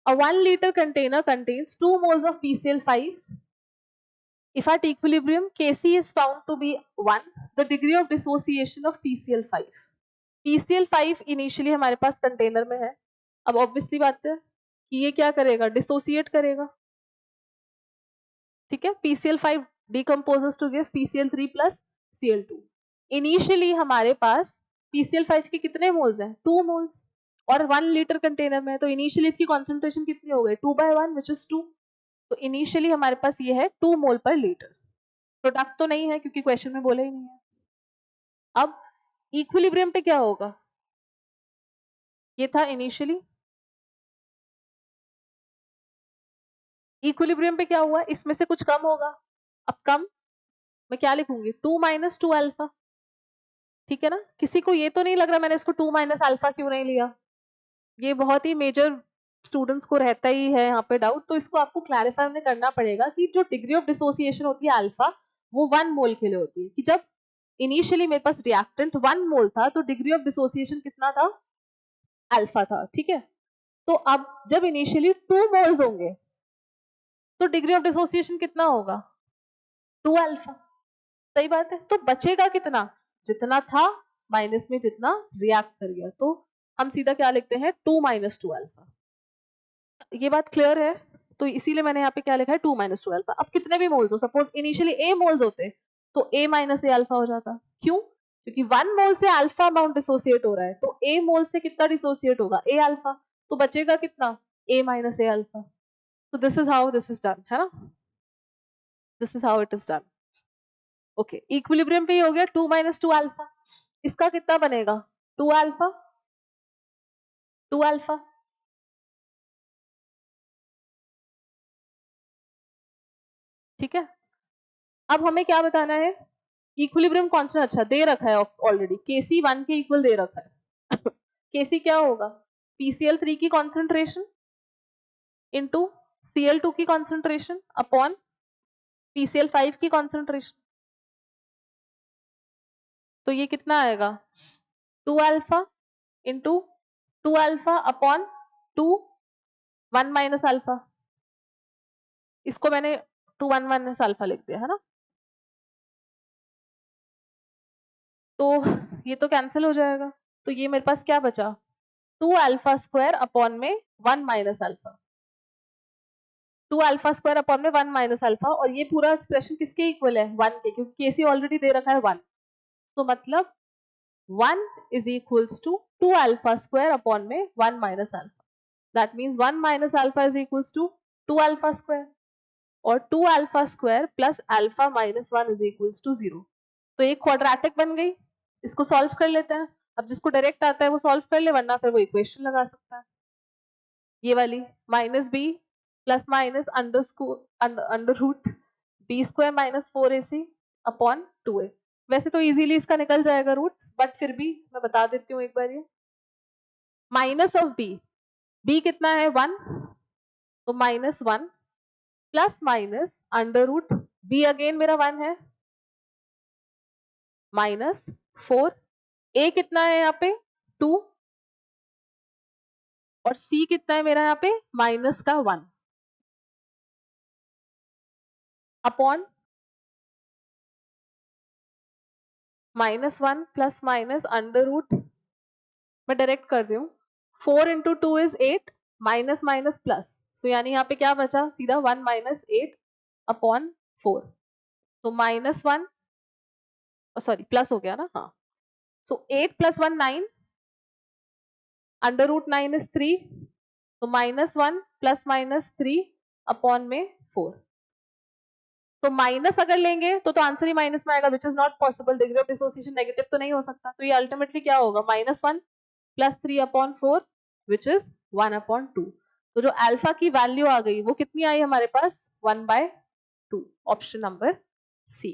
A 1 liter container contains 2 moles of PCl5. If at equilibrium Kc is found to be 1, the degree of dissociation of PCl5. PCl5 initially हमारे पास container में है. अब obviously बात है कि ये क्या करेगा, डिसोसिएट करेगा. ठीक है, PCl5 decomposes to give PCl3 plus Cl2. Initially हमारे पास PCl5 के कितने मोल्स हैं, 2 मोल्स, और 1 लीटर कंटेनर में है, तो इनिशियली इसकी कॉन्सेंट्रेशन कितनी हो गई, 2/1 विच इज 2. तो इनिशियली हमारे पास ये है 2 मोल पर लीटर. प्रोडक्ट तो नहीं है क्योंकि क्वेश्चन में बोला ही नहीं है. अब इक्विलिब्रियम पे क्या होगा, ये था इनिशियली. इक्विलिब्रियम पे क्या हुआ, इसमें से कुछ कम होगा. अब कम मैं क्या लिखूंगी, 2 माइनस 2 अल्फा. ठीक है ना, किसी को ये तो नहीं लग रहा मैंने इसको 2 माइनस अल्फा क्यों नहीं लिया. ये बहुत ही मेजर स्टूडेंट्स को रहता ही है यहाँ पे डाउट, तो इसको आपको क्लैरिफाई में करना पड़ेगा कि जो डिग्री ऑफ डिसोसिएशन होती है अल्फा, वो 1 मोल के लिए होती है. कि जब इनिशियली मेरे पास रिएक्टेंट 1 मोल था तो डिग्री ऑफ डिसोसिएशन कितना था, अल्फा था. ठीक है, तो अब जब इनिशियली 2 मोल्स होंगे तो डिग्री ऑफ डिसोसिएशन कितना होगा, 2 अल्फा. सही बात है, तो बचेगा कितना, जितना था माइनस में जितना रिएक्ट कर गया. तो हम सीधा क्या लिखते हैं, 2 माइनस 2 अल्फा. ये बात क्लियर है, तो इसीलिए मैंने यहाँ पे क्या लिखा है, 2 माइनस 2 अल्फा. अब कितने भी मोल्स हो, सपोज इनिशियली ए मोल्स होते तो ए माइनस ए अल्फा हो जाता. क्यों, क्योंकि 1 मोल से अल्फा अमाउंट डिसोसिएट हो रहा है, तो ए मोल से कितना डिसोसिएट होगा, ए अल्फा. तो बचेगा कितना, ए माइनस ए अल्फा. तो this is how this is done, है ना, this is how it is done. Okay, equilibrium पे ही हो गया 2 माइनस 2 अल्फा. इसका कितना बनेगा, 2 अल्फा, 2 अल्फा. ठीक है, अब हमें क्या बताना है, इक्विलिब्रियम कांस्टेंट अच्छा दे रखा है ऑलरेडी, Kc 1 के इक्वल दे रखा है. Kc क्या होगा, PCl3 की कॉन्सेंट्रेशन इनटू Cl2 की कॉन्सेंट्रेशन अपॉन PCl5 की कॉन्सेंट्रेशन. तो ये कितना आएगा, 2 alpha into 2 alpha upon 2 1 minus alpha. इसको मैंने 2 1 माइनस अल्फा लिख दिया है ना. तो ये तो कैंसिल हो जाएगा, तो ये मेरे पास क्या बचा, 2 अल्फा स्क्वायर अपॉन में 1 minus alpha. 2 alpha square upon में 1 माइनस अल्फा, और ये पूरा एक्सप्रेशन किसके इक्वल है, 1 के, क्योंकि Kc ऑलरेडी दे रखा है 1. तो मतलब 1 is equals to 2 alpha square upon में 1 minus alpha. That means 1 minus alpha is equals to 2 alpha square, और 2 alpha square plus alpha minus 1 is equals to 0. तो ये क्वाड्रेटिक बन गई. इसको सॉल्व कर लेते हैं. अब जिसको डायरेक्ट आता है वो सॉल्व कर ले, वरना फिर वो इक्वेशन लगा सकता है. ये वाली minus b plus minus under root b square minus 4ac upon 2a. वैसे तो इजीली इसका निकल जाएगा रूट्स, बट फिर भी मैं बता देती हूँ एक बार. ये माइनस ऑफ बी कितना है 1, तो minus 1 plus minus under root b again मेरा 1 है माइनस 4. ए कितना है यहाँ पे 2, और सी कितना है मेरा यहाँ पे माइनस का 1 upon minus 1 plus minus under root, मैं डायरेक्ट कर रही हूँ, 4 into 2 is 8 minus minus plus. So यानी यहाँ पे क्या बचा, सीधा 1 माइनस 8 अपॉन 4. तो माइनस 1, सॉरी प्लस हो गया ना, हाँ. सो 8 प्लस 1 9, अंडर रूट 9 इज 3, तो माइनस 1 प्लस माइनस 3 अपॉन में 4. तो माइनस अगर लेंगे तो आंसर ही माइनस में आएगा, which is not possible. Degree of dissociation negative तो नहीं हो सकता. तो ये अल्टीमेटली क्या होगा, minus 1 plus 3 upon 4 which is 1 upon 2. तो जो अल्फा की वैल्यू आ गई वो कितनी आई हमारे पास, 1/2. Option number C.